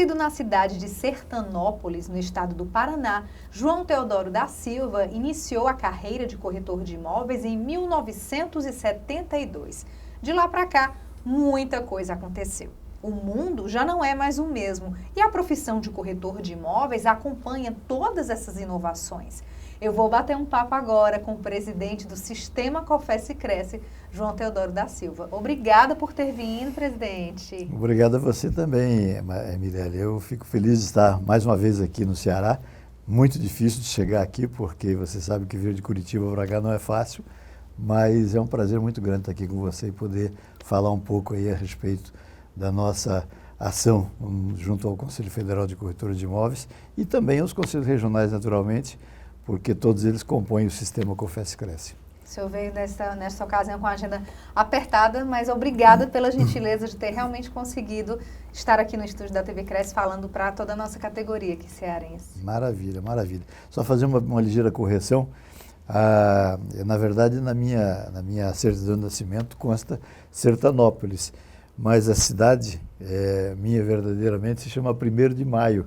Nascido na cidade de Sertanópolis, no estado do Paraná, João Teodoro da Silva iniciou a carreira de corretor de imóveis em 1972. De lá para cá, muita coisa aconteceu. O mundo já não é mais o mesmo e a profissão de corretor de imóveis acompanha todas essas inovações. Eu vou bater um papo agora com o presidente do Sistema Cofece Cresce, João Teodoro da Silva. Obrigada por ter vindo, presidente. Obrigado a você também, Mirelle. Eu fico feliz de estar mais uma vez aqui no Ceará. Muito difícil de chegar aqui, porque você sabe que vir de Curitiba para cá não é fácil, mas é um prazer muito grande estar aqui com você e poder falar um pouco aí a respeito da nossa ação junto ao Conselho Federal de Corretores de Imóveis e também aos conselhos regionais, naturalmente, porque todos eles compõem o Sistema Cofece Cresce. O senhor veio nesta ocasião com a agenda apertada, mas obrigada pela gentileza de ter realmente conseguido estar aqui no estúdio da TV Cresce falando para toda a nossa categoria aqui cearense. Maravilha, maravilha. Só fazer uma ligeira correção. Na verdade, na minha certidão de nascimento consta Sertanópolis, mas a cidade minha verdadeiramente se chama 1º de Maio,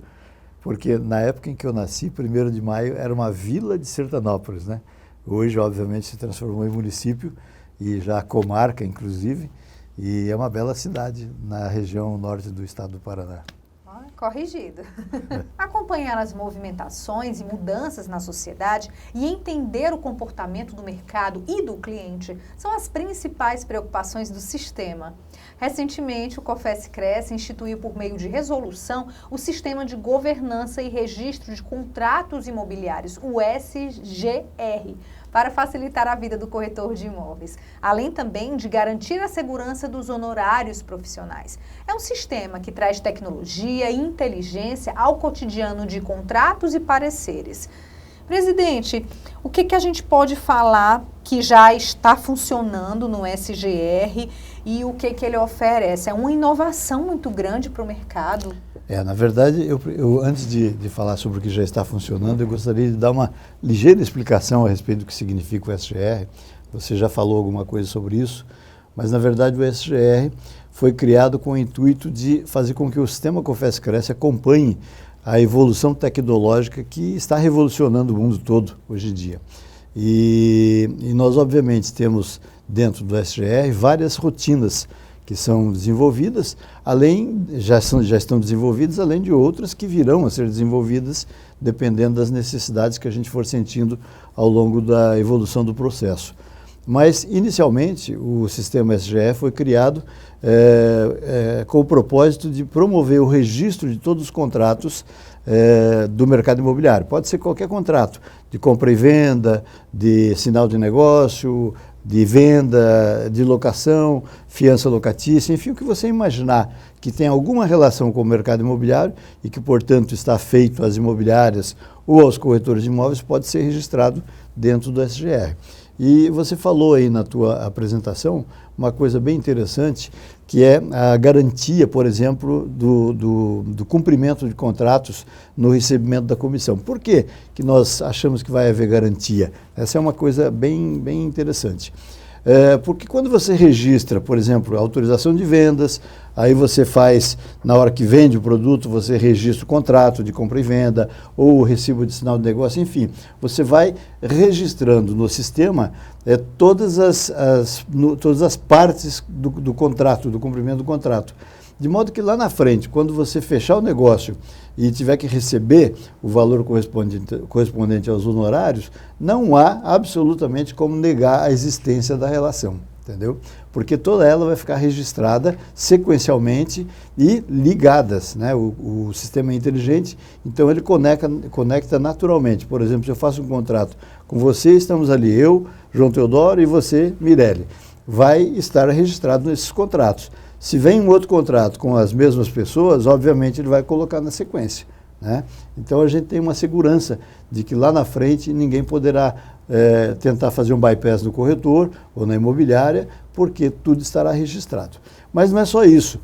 porque na época em que eu nasci, 1º de Maio era uma vila de Sertanópolis, né? Hoje, obviamente, se transformou em município e já comarca, inclusive, e é uma bela cidade na região norte do estado do Paraná. Corrigido. Acompanhar as movimentações e mudanças na sociedade e entender o comportamento do mercado e do cliente são as principais preocupações do sistema. Recentemente, o Cofece Cresce instituiu por meio de resolução o Sistema de Governança e Registro de Contratos Imobiliários, o SGR, para facilitar a vida do corretor de imóveis, além também de garantir a segurança dos honorários profissionais. É um sistema que traz tecnologia e inteligência ao cotidiano de contratos e pareceres. Presidente, o que a gente pode falar que já está funcionando no SGR e o que ele oferece? É uma inovação muito grande para o mercado. Na verdade, eu antes de falar sobre o que já está funcionando, eu gostaria de dar uma ligeira explicação a respeito do que significa o SGR. Você já falou alguma coisa sobre isso, mas na verdade o SGR foi criado com o intuito de fazer com que o Sistema Cofece Cresce acompanhe a evolução tecnológica que está revolucionando o mundo todo hoje em dia. E nós, obviamente, temos dentro do SGR várias rotinas que são desenvolvidas, já estão desenvolvidas, além de outras que virão a ser desenvolvidas, dependendo das necessidades que a gente for sentindo ao longo da evolução do processo. Mas, inicialmente, o sistema SGR foi criado com o propósito de promover o registro de todos os contratos do mercado imobiliário. Pode ser qualquer contrato, de compra e venda, de sinal de negócio, de venda, de locação, fiança locatícia, enfim, o que você imaginar que tem alguma relação com o mercado imobiliário e que, portanto, está feito às imobiliárias ou aos corretores de imóveis, pode ser registrado dentro do SGR. E você falou aí na tua apresentação uma coisa bem interessante, que é a garantia, por exemplo, do cumprimento de contratos no recebimento da comissão. Por que nós achamos que vai haver garantia? Essa é uma coisa bem interessante. Porque quando você registra, por exemplo, a autorização de vendas, aí você faz, na hora que vende o produto, você registra o contrato de compra e venda, ou o recibo de sinal de negócio, enfim, você vai registrando no sistema todas as partes do contrato, do cumprimento do contrato. De modo que lá na frente, quando você fechar o negócio e tiver que receber o valor correspondente aos honorários, não há absolutamente como negar a existência da relação, entendeu? Porque toda ela vai ficar registrada sequencialmente e ligadas, né? O sistema é inteligente, então ele conecta naturalmente. Por exemplo, se eu faço um contrato com você, estamos ali, eu, João Teodoro, e você, Mirelle, vai estar registrado nesses contratos. Se vem um outro contrato com as mesmas pessoas, obviamente ele vai colocar na sequência, né? Então a gente tem uma segurança de que lá na frente ninguém poderá tentar fazer um bypass no corretor ou na imobiliária, porque tudo estará registrado. Mas não é só isso.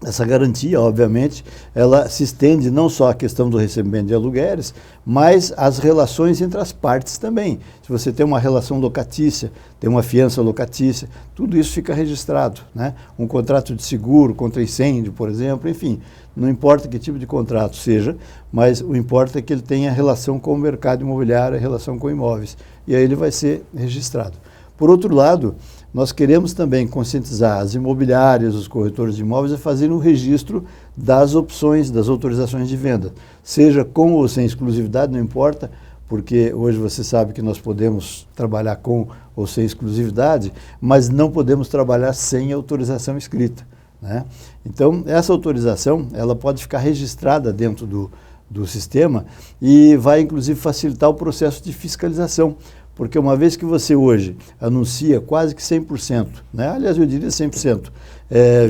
Essa garantia, obviamente, ela se estende não só à questão do recebimento de aluguéis, mas às relações entre as partes também. Se você tem uma relação locatícia, tem uma fiança locatícia, tudo isso fica registrado, né? Um contrato de seguro contra incêndio, por exemplo, enfim, não importa que tipo de contrato seja, mas o importa é que ele tenha relação com o mercado imobiliário, relação com imóveis, e aí ele vai ser registrado. Por outro lado, nós queremos também conscientizar as imobiliárias, os corretores de imóveis a fazerem um registro das opções, das autorizações de venda. Seja com ou sem exclusividade, não importa, porque hoje você sabe que nós podemos trabalhar com ou sem exclusividade, mas não podemos trabalhar sem autorização escrita, né? Então, essa autorização, ela pode ficar registrada dentro do sistema e vai, inclusive, facilitar o processo de fiscalização. Porque uma vez que você hoje anuncia quase que 100%, né? Aliás, eu diria 100%,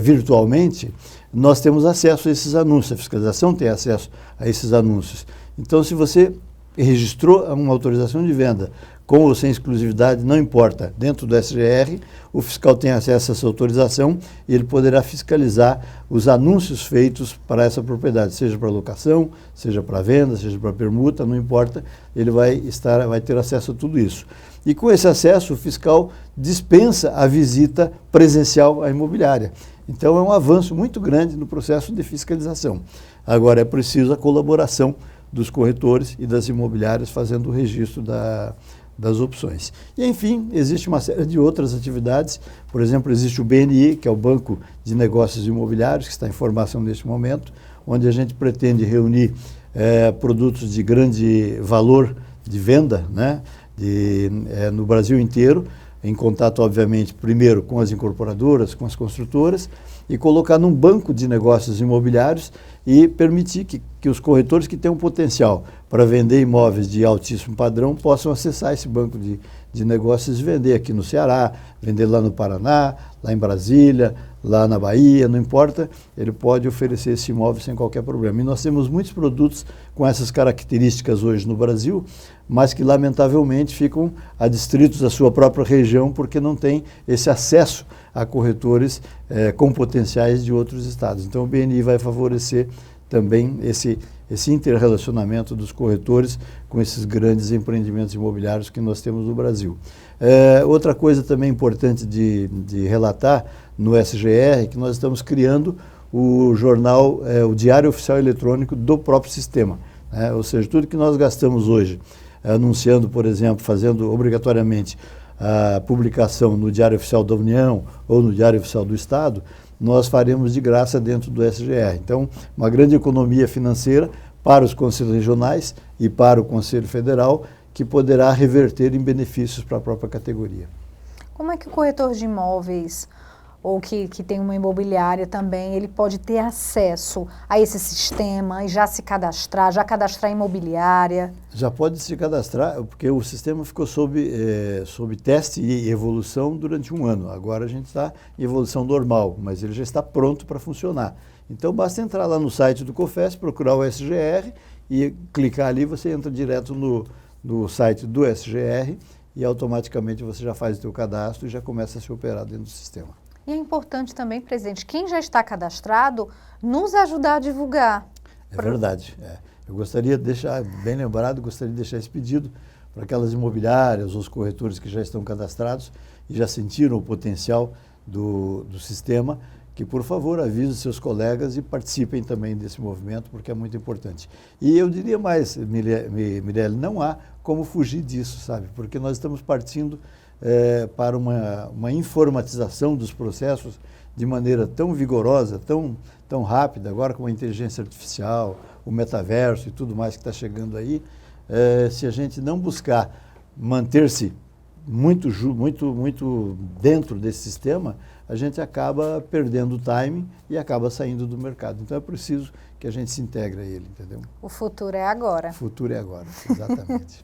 virtualmente, nós temos acesso a esses anúncios, a fiscalização tem acesso a esses anúncios. Então, se você registrou uma autorização de venda com ou sem exclusividade, não importa, dentro do SGR, o fiscal tem acesso a essa autorização e ele poderá fiscalizar os anúncios feitos para essa propriedade, seja para locação, seja para venda, seja para permuta, não importa, ele vai ter acesso a tudo isso. E com esse acesso, o fiscal dispensa a visita presencial à imobiliária. Então, é um avanço muito grande no processo de fiscalização. Agora, é preciso a colaboração dos corretores e das imobiliárias fazendo o registro das opções. E, enfim, existe uma série de outras atividades. Por exemplo, existe o BNI, que é o Banco de Negócios Imobiliários, que está em formação neste momento, onde a gente pretende reunir produtos de grande valor de venda, né, no Brasil inteiro, em contato, obviamente, primeiro com as incorporadoras, com as construtoras, e colocar num banco de negócios imobiliários e permitir que os corretores que têm um potencial para vender imóveis de altíssimo padrão possam acessar esse banco de negócios e vender aqui no Ceará, vender lá no Paraná, lá em Brasília, lá na Bahia, não importa, ele pode oferecer esse imóvel sem qualquer problema. E nós temos muitos produtos com essas características hoje no Brasil, mas que lamentavelmente ficam adstritos à sua própria região porque não tem esse acesso a corretores com potenciais de outros estados. Então o BNI vai favorecer também esse interrelacionamento dos corretores com esses grandes empreendimentos imobiliários que nós temos no Brasil. Outra coisa também importante de relatar no SGR é que nós estamos criando o jornal, o Diário Oficial Eletrônico do próprio sistema, né? Ou seja, tudo que nós gastamos hoje anunciando, por exemplo, fazendo obrigatoriamente a publicação no Diário Oficial da União ou no Diário Oficial do Estado, nós faremos de graça dentro do SGR. Então, uma grande economia financeira para os conselhos regionais e para o Conselho Federal, que poderá reverter em benefícios para a própria categoria. Como é que o corretor de imóveis, ou que tem uma imobiliária também, ele pode ter acesso a esse sistema e já se cadastrar, já cadastrar imobiliária? Já pode se cadastrar, porque o sistema ficou sob teste e evolução durante um ano. Agora a gente está em evolução normal, mas ele já está pronto para funcionar. Então basta entrar lá no site do COFES, procurar o SGR e clicar ali, você entra direto no site do SGR e automaticamente você já faz o seu cadastro e já começa a se operar dentro do sistema. E é importante também, presidente, quem já está cadastrado, nos ajudar a divulgar. É verdade. Eu gostaria de deixar, bem lembrado, gostaria de deixar esse pedido para aquelas imobiliárias, os corretores que já estão cadastrados e já sentiram o potencial do sistema, que, por favor, avisem seus colegas e participem também desse movimento, porque é muito importante. E eu diria mais, Mirelle, não há como fugir disso, sabe? Porque nós estamos partindo para uma informatização dos processos de maneira tão vigorosa, tão rápida, agora com a inteligência artificial, o metaverso e tudo mais que está chegando aí, se a gente não buscar manter-se muito dentro desse sistema, a gente acaba perdendo o timing e acaba saindo do mercado. Então é preciso que a gente se integre a ele, entendeu? O futuro é agora. O futuro é agora, exatamente.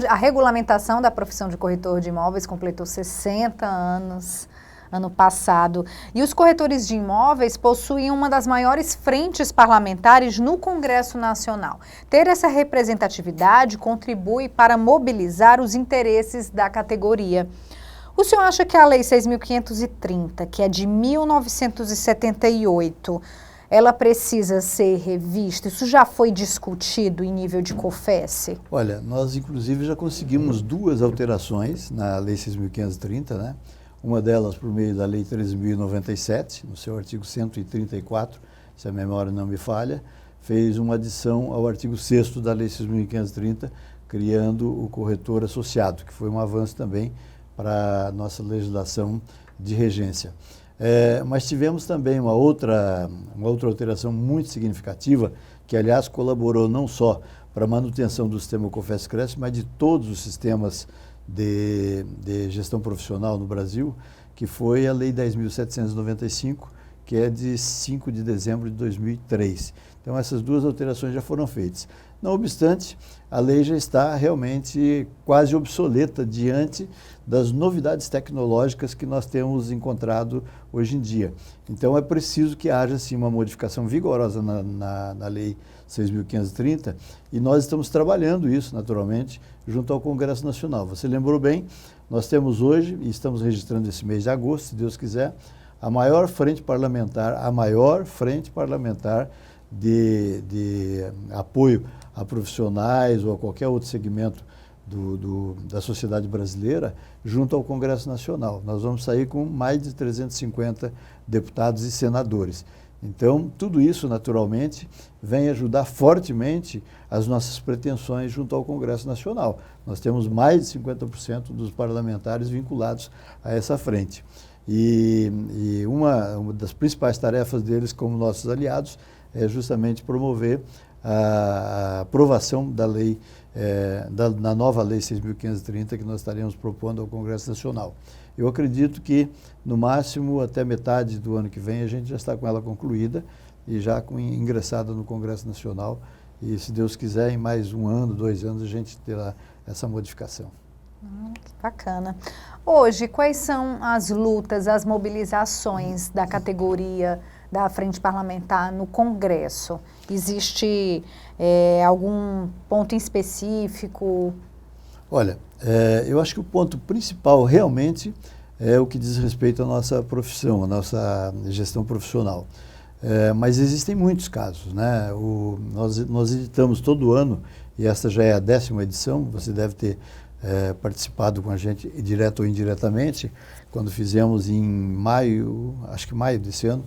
A regulamentação da profissão de corretor de imóveis completou 60 anos ano passado. E os corretores de imóveis possuem uma das maiores frentes parlamentares no Congresso Nacional. Ter essa representatividade contribui para mobilizar os interesses da categoria. O senhor acha que a Lei 6.530, que é de 1978, ela precisa ser revista? Isso já foi discutido em nível de COFES? Olha, nós inclusive já conseguimos 2 alterações na Lei 6.530, né? Uma delas por meio da Lei 13.097, no seu artigo 134, se a memória não me falha, fez uma adição ao artigo 6º da Lei 6.530, criando o corretor associado, que foi um avanço também para a nossa legislação de regência. Mas tivemos também uma outra alteração muito significativa, que aliás colaborou não só para a manutenção do sistema COFES-CRES, mas de todos os sistemas de gestão profissional no Brasil, que foi a Lei 10.795, que é de 5 de dezembro de 2003. Então essas 2 alterações já foram feitas. Não obstante, a lei já está realmente quase obsoleta diante das novidades tecnológicas que nós temos encontrado hoje em dia. Então é preciso que haja sim uma modificação vigorosa na Lei 6.530 e nós estamos trabalhando isso naturalmente junto ao Congresso Nacional. Você lembrou bem, nós temos hoje, e estamos registrando esse mês de agosto, se Deus quiser, a maior frente parlamentar de apoio a profissionais ou a qualquer outro segmento da sociedade brasileira junto ao Congresso Nacional. Nós vamos sair com mais de 350 deputados e senadores. Então, tudo isso, naturalmente, vem ajudar fortemente as nossas pretensões junto ao Congresso Nacional. Nós temos mais de 50% dos parlamentares vinculados a essa frente. E uma das principais tarefas deles, como nossos aliados, é justamente promover a aprovação da lei, da nova Lei 6.530 que nós estaremos propondo ao Congresso Nacional. Eu acredito que, no máximo, até metade do ano que vem, a gente já está com ela concluída e já ingressada no Congresso Nacional. E, se Deus quiser, em mais 1 ano, 2 anos, a gente terá essa modificação. Bacana. Hoje, quais são as lutas, as mobilizações da categoria da Frente Parlamentar no Congresso? Existe algum ponto em específico? Olha, eu acho que o ponto principal realmente é o que diz respeito à nossa profissão, à nossa gestão profissional. Mas existem muitos casos, né? Nós editamos todo ano, e esta já é a 10ª edição, você deve ter participado com a gente, direto ou indiretamente, quando fizemos em maio, acho que maio desse ano,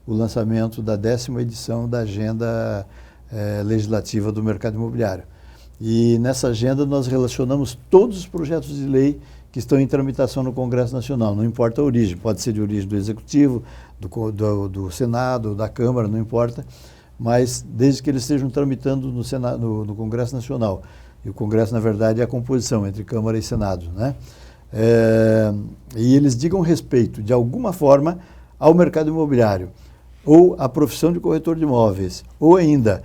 o lançamento da 10ª edição da Agenda Legislativa do Mercado Imobiliário. E nessa agenda nós relacionamos todos os projetos de lei que estão em tramitação no Congresso Nacional, não importa a origem, pode ser de origem do Executivo, do Senado, da Câmara, não importa, mas desde que eles estejam tramitando no Congresso Nacional. E o Congresso, na verdade, é a composição entre Câmara e Senado, né? E eles digam respeito, de alguma forma, ao mercado imobiliário, ou à profissão de corretor de imóveis, ou ainda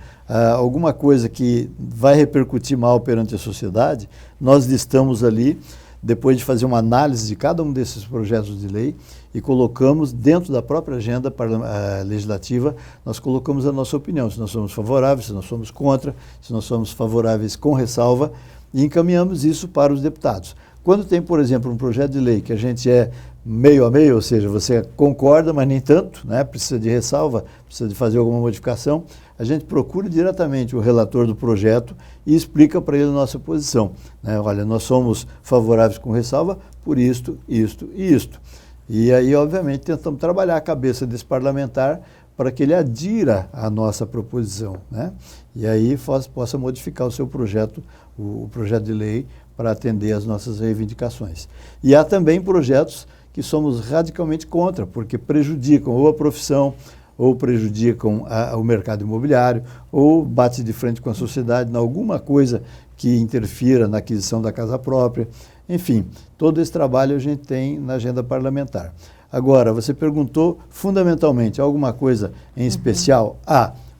alguma coisa que vai repercutir mal perante a sociedade, nós listamos ali, depois de fazer uma análise de cada um desses projetos de lei, e colocamos dentro da própria agenda legislativa, nós colocamos a nossa opinião, se nós somos favoráveis, se nós somos contra, se nós somos favoráveis com ressalva, e encaminhamos isso para os deputados. Quando tem, por exemplo, um projeto de lei que a gente é meio a meio, ou seja, você concorda, mas nem tanto, né? Precisa de ressalva, precisa de fazer alguma modificação, a gente procura diretamente o relator do projeto e explica para ele a nossa posição, né? Olha, nós somos favoráveis com ressalva por isto, isto e isto. E aí, obviamente, tentamos trabalhar a cabeça desse parlamentar para que ele adira à nossa proposição, né? E aí possa modificar o seu projeto, o projeto de lei, para atender às nossas reivindicações. E há também projetos que somos radicalmente contra, porque prejudicam ou a profissão, ou prejudicam o mercado imobiliário, ou bate de frente com a sociedade em alguma coisa que interfira na aquisição da casa própria. Enfim, todo esse trabalho a gente tem na agenda parlamentar. Agora, você perguntou fundamentalmente alguma coisa em especial?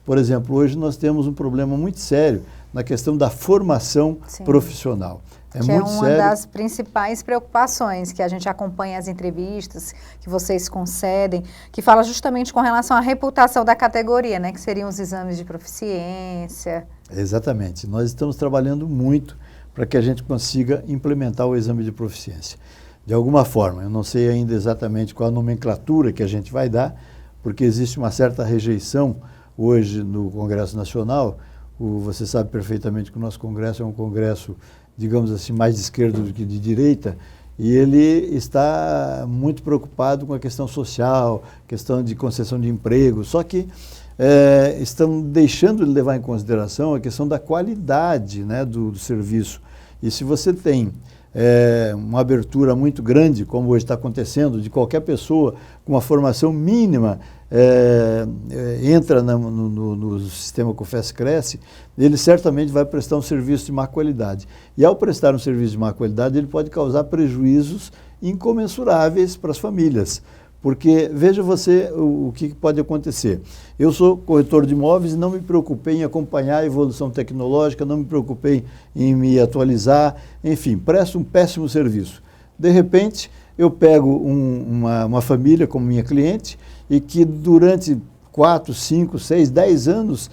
Por exemplo, hoje nós temos um problema muito sério na questão da formação profissional. Que é uma das principais preocupações, que a gente acompanha as entrevistas que vocês concedem, que fala justamente com relação à reputação da categoria, né, que seriam os exames de proficiência. Exatamente. Nós estamos trabalhando muito para que a gente consiga implementar o exame de proficiência. de alguma forma. Eu não sei ainda exatamente qual a nomenclatura que a gente vai dar, porque existe uma certa rejeição hoje no Congresso Nacional. Você sabe perfeitamente que o nosso Congresso é um Congresso, digamos assim, mais de esquerda do que de direita, e ele está muito preocupado com a questão social, questão de concessão de emprego, só que estão deixando de levar em consideração a questão da qualidade, né, do serviço. E se você tem uma abertura muito grande, como hoje está acontecendo, de qualquer pessoa com uma formação mínima, entra no sistema COFES-Cresce, ele certamente vai prestar um serviço de má qualidade. E ao prestar um serviço de má qualidade, ele pode causar prejuízos incomensuráveis para as famílias. Porque, veja você o que pode acontecer. Eu sou corretor de imóveis e não me preocupei em acompanhar a evolução tecnológica, não me preocupei em me atualizar, enfim, presto um péssimo serviço. De repente, eu pego uma família como minha cliente e que durante 4, 5, 6, 10 anos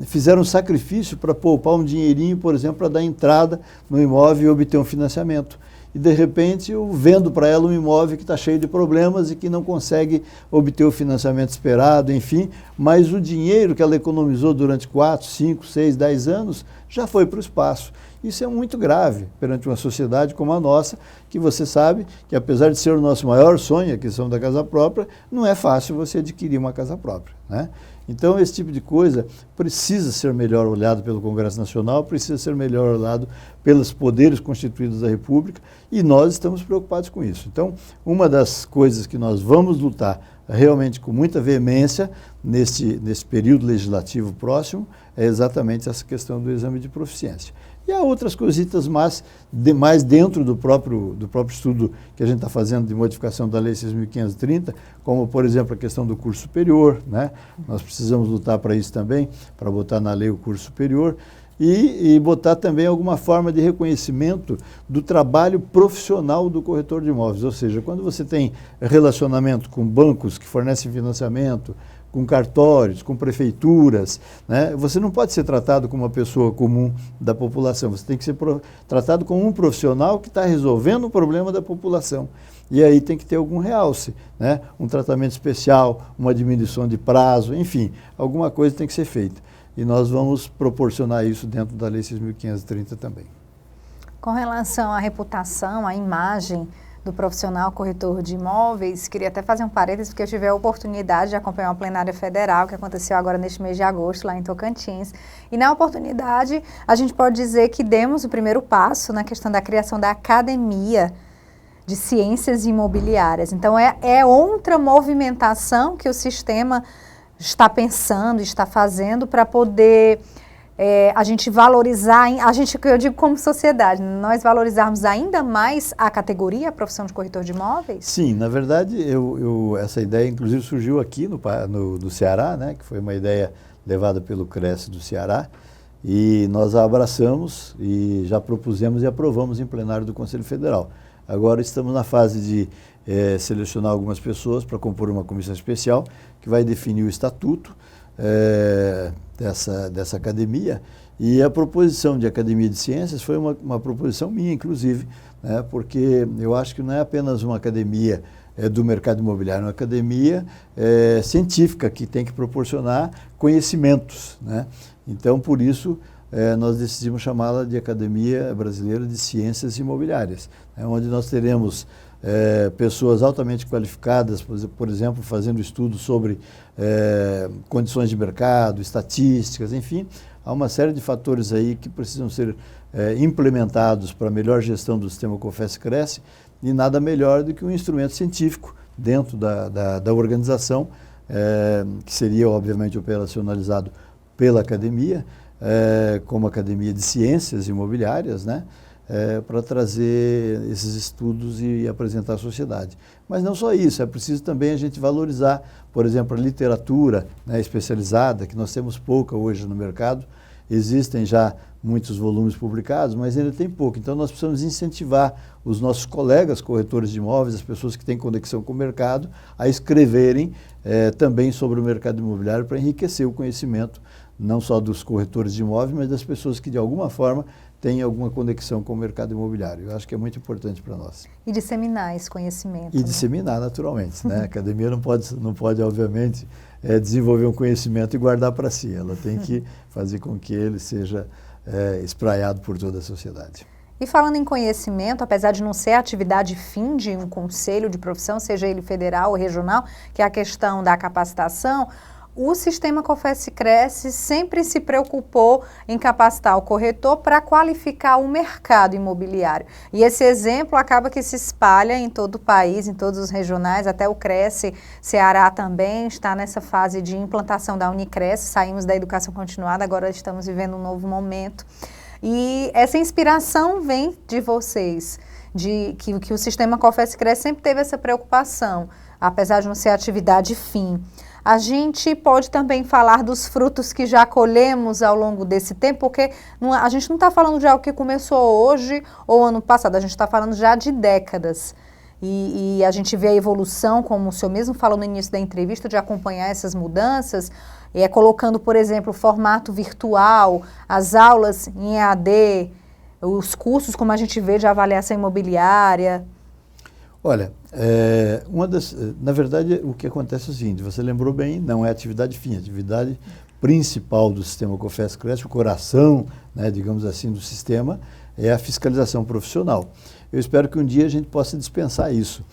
fizeram um sacrifício para poupar um dinheirinho, por exemplo, para dar entrada no imóvel e obter um financiamento. E, de repente, eu vendo para ela um imóvel que está cheio de problemas e que não consegue obter o financiamento esperado, enfim, mas o dinheiro que ela economizou durante 4, 5, 6, 10 anos já foi para o espaço. Isso é muito grave perante uma sociedade como a nossa, que você sabe que, apesar de ser o nosso maior sonho, a questão da casa própria, não é fácil você adquirir uma casa própria, né? Então, esse tipo de coisa precisa ser melhor olhado pelo Congresso Nacional, precisa ser melhor olhado pelos poderes constituídos da República, e nós estamos preocupados com isso. Então, uma das coisas que nós vamos lutar realmente com muita veemência nesse período legislativo próximo é exatamente essa questão do exame de proficiência. E há outras coisitas mais dentro do próprio estudo que a gente está fazendo de modificação da Lei 6.530, como, por exemplo, a questão do curso superior, né? Nós precisamos lutar para isso também, para botar na lei o curso superior, e botar também alguma forma de reconhecimento do trabalho profissional do corretor de imóveis. Ou seja, quando você tem relacionamento com bancos que fornecem financiamento, com cartórios, com prefeituras, né? Você não pode ser tratado como uma pessoa comum da população, você tem que ser tratado como um profissional que está resolvendo o problema da população. E aí tem que ter algum realce, né? Um tratamento especial, uma diminuição de prazo, enfim, alguma coisa tem que ser feita. E nós vamos proporcionar isso dentro da Lei 6.530 também. Com relação à reputação, à imagem do profissional corretor de imóveis, queria até fazer um parênteses, porque eu tive a oportunidade de acompanhar uma plenária federal que aconteceu agora neste mês de agosto, lá em Tocantins. E na oportunidade, a gente pode dizer que demos o primeiro passo na questão da criação da Academia de Ciências Imobiliárias. Então, é outra movimentação que o sistema está pensando, está fazendo para poder a gente valorizar, eu digo como sociedade, nós valorizarmos ainda mais a categoria, a profissão de corretor de imóveis? Sim, na verdade, essa ideia inclusive surgiu aqui no Ceará, né, que foi uma ideia levada pelo CRES do Ceará, e nós a abraçamos e já propusemos e aprovamos em plenário do Conselho Federal. Agora estamos na fase de selecionar algumas pessoas para compor uma comissão especial que vai definir o estatuto dessa academia, e a proposição de Academia de Ciências foi uma proposição minha, inclusive, né, porque eu acho que não é apenas uma academia do mercado imobiliário, é uma academia científica que tem que proporcionar conhecimentos, né? Então, por isso, nós decidimos chamá-la de Academia Brasileira de Ciências Imobiliárias, né, onde nós teremos pessoas altamente qualificadas, por exemplo, fazendo estudos sobre condições de mercado, estatísticas, enfim, há uma série de fatores aí que precisam ser implementados para a melhor gestão do sistema COFES-Cresce, e nada melhor do que um instrumento científico dentro da organização, que seria, obviamente, operacionalizado pela academia, como Academia de Ciências Imobiliárias, né? Para trazer esses estudos e apresentar à sociedade. Mas não só isso, é preciso também a gente valorizar, por exemplo, a literatura, né, especializada, que nós temos pouca hoje no mercado. Existem já muitos volumes publicados, mas ainda tem pouco. Então nós precisamos incentivar os nossos colegas corretores de imóveis, as pessoas que têm conexão com o mercado, a escreverem também sobre o mercado imobiliário para enriquecer o conhecimento, não só dos corretores de imóveis, mas das pessoas que de alguma forma tem alguma conexão com o mercado imobiliário. Eu acho que é muito importante para nós. E disseminar esse conhecimento. E disseminar, naturalmente, né? A academia não pode obviamente, desenvolver um conhecimento e guardar para si. Ela tem que fazer com que ele seja espraiado por toda a sociedade. E falando em conhecimento, apesar de não ser a atividade fim de um conselho de profissão, seja ele federal ou regional, que é a questão da capacitação, o sistema COFES-Cresce sempre se preocupou em capacitar o corretor para qualificar o mercado imobiliário. E esse exemplo acaba que se espalha em todo o país, em todos os regionais, até o Cresce Ceará também está nessa fase de implantação da Unicresce, saímos da educação continuada, agora estamos vivendo um novo momento. E essa inspiração vem de vocês, de que o sistema COFES-Cresce sempre teve essa preocupação, apesar de não ser atividade fim. A gente pode também falar dos frutos que já colhemos ao longo desse tempo, porque a gente não está falando de algo que começou hoje ou ano passado, a gente está falando já de décadas. E a gente vê a evolução, como o senhor mesmo falou no início da entrevista, de acompanhar essas mudanças, colocando, por exemplo, o formato virtual, as aulas em EAD, os cursos, como a gente vê, de avaliação imobiliária. Olha, na verdade, o que acontece é o seguinte, você lembrou bem, não é atividade fim, a atividade principal do sistema COFES-Cresce, o coração, né, digamos assim, do sistema, é a fiscalização profissional. Eu espero que um dia a gente possa dispensar isso,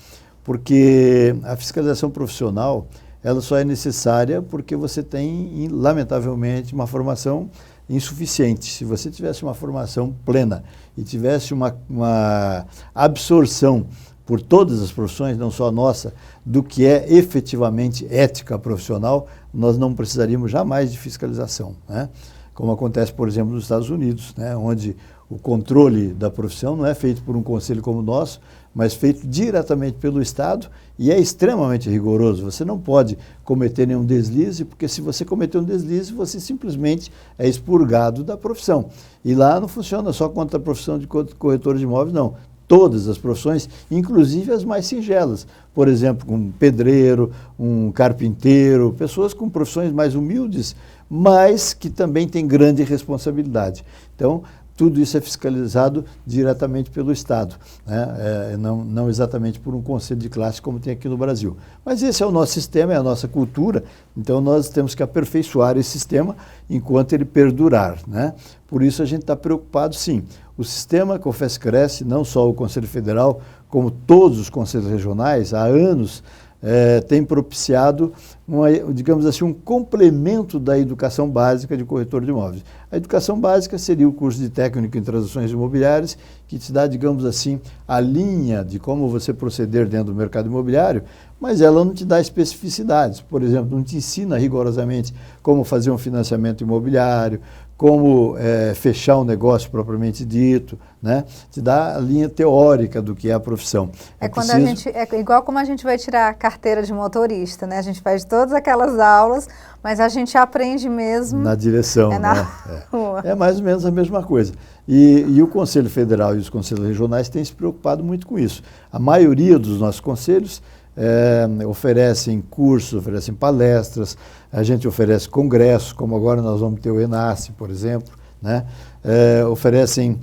porque a fiscalização profissional, ela só é necessária porque você tem, lamentavelmente, uma formação insuficiente. Se você tivesse uma formação plena e tivesse uma absorção por todas as profissões, não só a nossa, do que é efetivamente ética profissional, nós não precisaríamos jamais de fiscalização, né? Como acontece, por exemplo, nos Estados Unidos, né? Onde o controle da profissão não é feito por um conselho como o nosso, mas feito diretamente pelo Estado e é extremamente rigoroso. Você não pode cometer nenhum deslize, porque se você cometer um deslize, você simplesmente é expurgado da profissão. E lá não funciona só contra a profissão de corretor de imóveis, não. Todas as profissões, inclusive as mais singelas. Por exemplo, um pedreiro, um carpinteiro, pessoas com profissões mais humildes, mas que também têm grande responsabilidade. Então, tudo isso é fiscalizado diretamente pelo Estado, né? Não exatamente por um conselho de classe como tem aqui no Brasil. Mas esse é o nosso sistema, é a nossa cultura, então nós temos que aperfeiçoar esse sistema enquanto ele perdurar, né? Por isso a gente está preocupado, sim. O sistema COFES-Cresce, não só o Conselho Federal, como todos os conselhos regionais, há anos, tem propiciado, digamos assim, um complemento da educação básica de corretor de imóveis. A educação básica seria o curso de técnico em transações imobiliárias, que te dá, digamos assim, a linha de como você proceder dentro do mercado imobiliário, mas ela não te dá especificidades. Por exemplo, não te ensina rigorosamente como fazer um financiamento imobiliário, como fechar um negócio propriamente dito, né? Te dá a linha teórica do que é a profissão. É igual como a gente vai tirar a carteira de motorista, né? A gente faz todas aquelas aulas, mas a gente aprende mesmo na direção, na rua. É mais ou menos a mesma coisa. E o Conselho Federal e os conselhos regionais têm se preocupado muito com isso. A maioria dos nossos conselhos oferecem cursos, oferecem palestras, a gente oferece congressos, como agora nós vamos ter o ENACE, por exemplo, né? Oferecem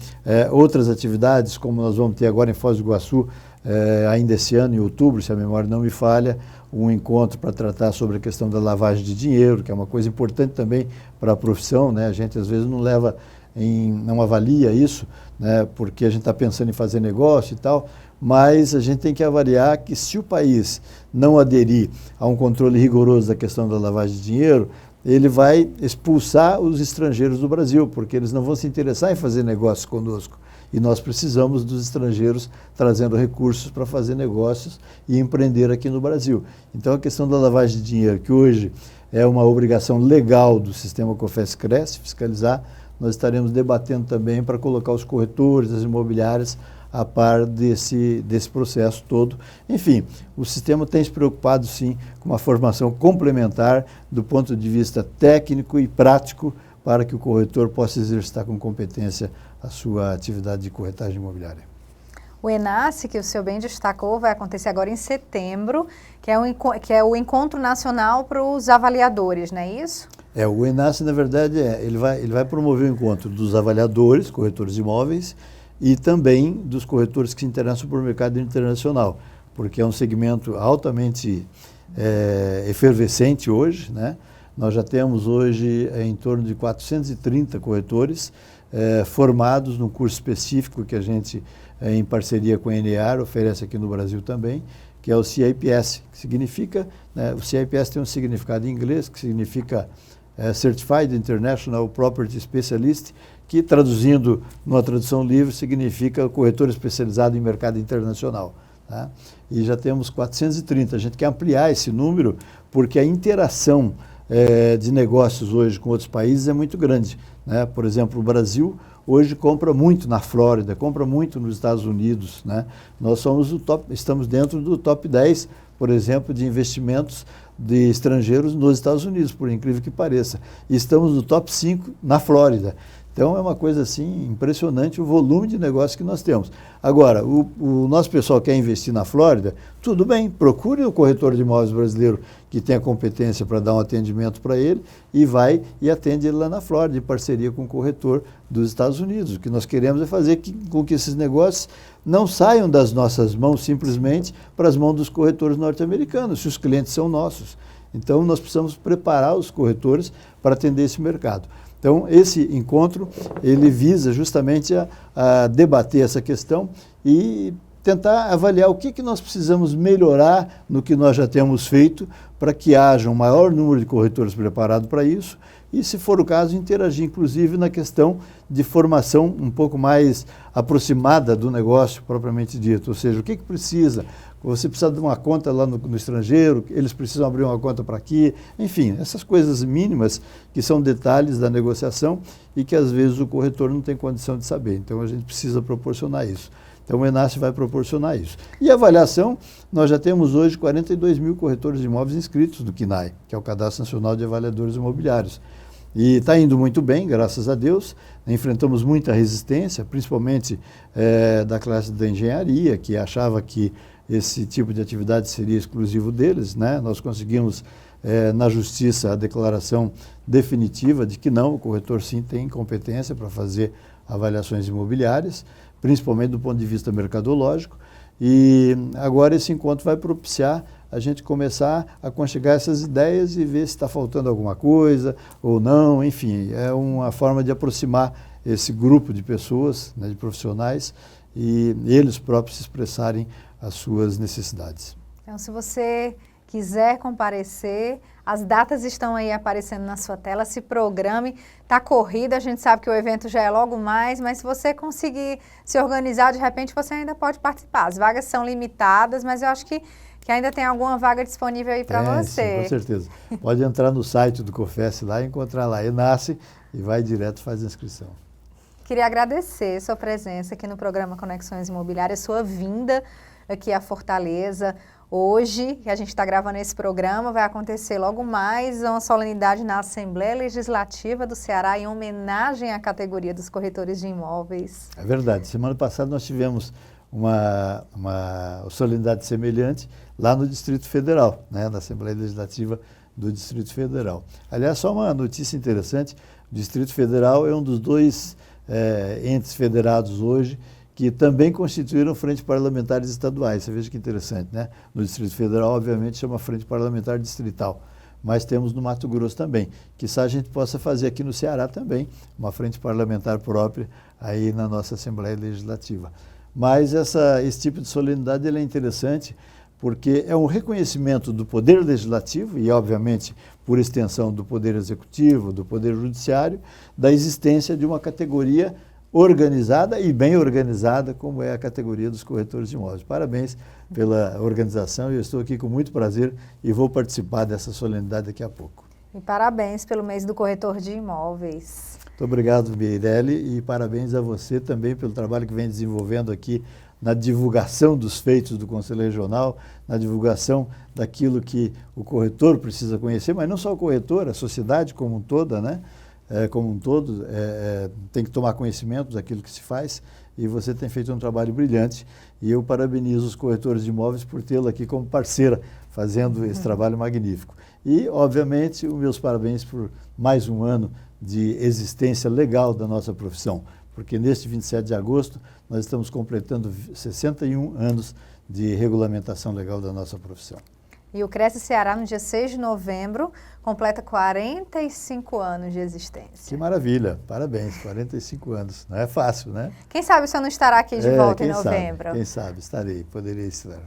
outras atividades, como nós vamos ter agora em Foz do Iguaçu, ainda esse ano, em outubro, se a memória não me falha, um encontro para tratar sobre a questão da lavagem de dinheiro, que é uma coisa importante também para a profissão, né? A gente às vezes não avalia isso, né? Porque a gente está pensando em fazer negócio e tal, mas a gente tem que avaliar que se o país não aderir a um controle rigoroso da questão da lavagem de dinheiro, ele vai expulsar os estrangeiros do Brasil, porque eles não vão se interessar em fazer negócios conosco. E nós precisamos dos estrangeiros trazendo recursos para fazer negócios e empreender aqui no Brasil. Então a questão da lavagem de dinheiro, que hoje é uma obrigação legal do sistema COFES-Cresce, fiscalizar, nós estaremos debatendo também para colocar os corretores, as imobiliárias, a par desse processo todo. Enfim, o sistema tem se preocupado, sim, com uma formação complementar do ponto de vista técnico e prático para que o corretor possa exercitar com competência a sua atividade de corretagem imobiliária. O ENACE, que o senhor bem destacou, vai acontecer agora em setembro, que é o Encontro Nacional para os Avaliadores, não é isso? O ENACE, na verdade, ele vai promover o encontro dos avaliadores, corretores de imóveis, e também dos corretores que se interessam por mercado internacional, porque é um segmento altamente efervescente hoje, né? Nós já temos hoje em torno de 430 corretores formados num curso específico que a gente, em parceria com a NEAR, oferece aqui no Brasil também, que é o CIPS, que significa, né, o CIPS tem um significado em inglês, que significa Certified International Property Specialist, que traduzindo numa tradução livre significa corretor especializado em mercado internacional. Tá? E já temos 430, a gente quer ampliar esse número porque a interação de negócios hoje com outros países é muito grande. Né? Por exemplo, o Brasil hoje compra muito na Flórida, compra muito nos Estados Unidos. Né? Nós estamos dentro do top 10, por exemplo, de investimentos de estrangeiros nos Estados Unidos, por incrível que pareça. E estamos no top 5 na Flórida. Então é uma coisa assim impressionante o volume de negócio que nós temos. Agora, o nosso pessoal quer investir na Flórida, tudo bem, procure o corretor de imóveis brasileiro que tem a competência para dar um atendimento para ele e vai e atende ele lá na Flórida, em parceria com o corretor dos Estados Unidos. O que nós queremos é fazer com que esses negócios não saiam das nossas mãos simplesmente para as mãos dos corretores norte-americanos, se os clientes são nossos. Então nós precisamos preparar os corretores para atender esse mercado. Então, esse encontro, ele visa justamente a debater essa questão e tentar avaliar o que nós precisamos melhorar no que nós já temos feito para que haja um maior número de corretores preparados para isso e, se for o caso, interagir, inclusive, na questão de formação um pouco mais aproximada do negócio propriamente dito. Ou seja, o que precisa? Você precisa de uma conta lá no estrangeiro, eles precisam abrir uma conta para aqui, enfim, essas coisas mínimas que são detalhes da negociação e que às vezes o corretor não tem condição de saber. Então a gente precisa proporcionar isso. Então o ENACE vai proporcionar isso. E a avaliação, nós já temos hoje 42 mil corretores de imóveis inscritos no CNAI, que é o Cadastro Nacional de Avaliadores Imobiliários. E está indo muito bem, graças a Deus. Enfrentamos muita resistência, principalmente da classe da engenharia, que achava que esse tipo de atividade seria exclusivo deles, né? Nós conseguimos, na Justiça, a declaração definitiva de que não, o corretor sim tem competência para fazer avaliações imobiliárias, principalmente do ponto de vista mercadológico, e agora esse encontro vai propiciar a gente começar a conchegar essas ideias e ver se está faltando alguma coisa ou não, enfim, é uma forma de aproximar esse grupo de pessoas, né, de profissionais, e eles próprios se expressarem as suas necessidades. Então, se você quiser comparecer, as datas estão aí aparecendo na sua tela, se programe, está corrida, a gente sabe que o evento já é logo mais, mas se você conseguir se organizar, de repente você ainda pode participar. As vagas são limitadas, mas eu acho que ainda tem alguma vaga disponível aí para você. Sim, com certeza. Pode entrar no site do COFES lá e encontrar lá ENACE e vai direto, faz a inscrição. Queria agradecer sua presença aqui no programa Conexões Imobiliárias, sua vinda aqui a Fortaleza. Hoje, que a gente está gravando esse programa, vai acontecer logo mais uma solenidade na Assembleia Legislativa do Ceará em homenagem à categoria dos corretores de imóveis. É verdade. Semana passada nós tivemos uma solenidade semelhante lá no Distrito Federal, né, na Assembleia Legislativa do Distrito Federal. Aliás, só uma notícia interessante, o Distrito Federal é um dos dois entes federados hoje que também constituíram frentes parlamentares estaduais. Você veja que interessante, né? No Distrito Federal, obviamente, chama Frente Parlamentar Distrital, mas temos no Mato Grosso também. Quizá a gente possa fazer aqui no Ceará também uma frente parlamentar própria aí na nossa Assembleia Legislativa. Mas esse tipo de solenidade ele é interessante porque é um reconhecimento do Poder Legislativo e, obviamente, por extensão do Poder Executivo, do Poder Judiciário, da existência de uma categoria organizada e bem organizada, como é a categoria dos corretores de imóveis. Parabéns pela organização, eu estou aqui com muito prazer e vou participar dessa solenidade daqui a pouco. E parabéns pelo mês do corretor de imóveis. Muito obrigado, Meirelle, e parabéns a você também pelo trabalho que vem desenvolvendo aqui na divulgação dos feitos do Conselho Regional, na divulgação daquilo que o corretor precisa conhecer, mas não só o corretor, a sociedade como um todo, né? Como um todo, tem que tomar conhecimento daquilo que se faz e você tem feito um trabalho brilhante e eu parabenizo os corretores de imóveis por tê-la aqui como parceira, fazendo esse trabalho magnífico. E, obviamente, os meus parabéns por mais um ano de existência legal da nossa profissão, porque neste 27 de agosto nós estamos completando 61 anos de regulamentação legal da nossa profissão. E o Cresce Ceará, no dia 6 de novembro, completa 45 anos de existência. Que maravilha, parabéns, 45 anos. Não é fácil, né? Quem sabe o senhor não estará aqui de volta em novembro? Quem sabe, estarei, poderei estar.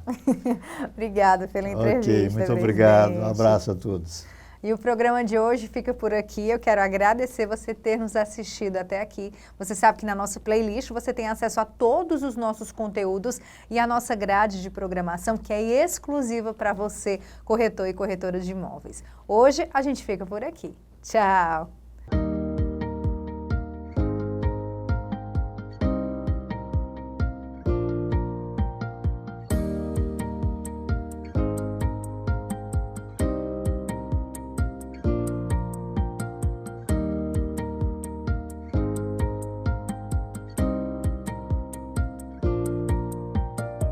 Obrigada pela entrevista. Ok, muito obrigado, um abraço a todos. E o programa de hoje fica por aqui. Eu quero agradecer você ter nos assistido até aqui. Você sabe que na nossa playlist você tem acesso a todos os nossos conteúdos e a nossa grade de programação, que é exclusiva para você, corretor e corretora de imóveis. Hoje a gente fica por aqui. Tchau!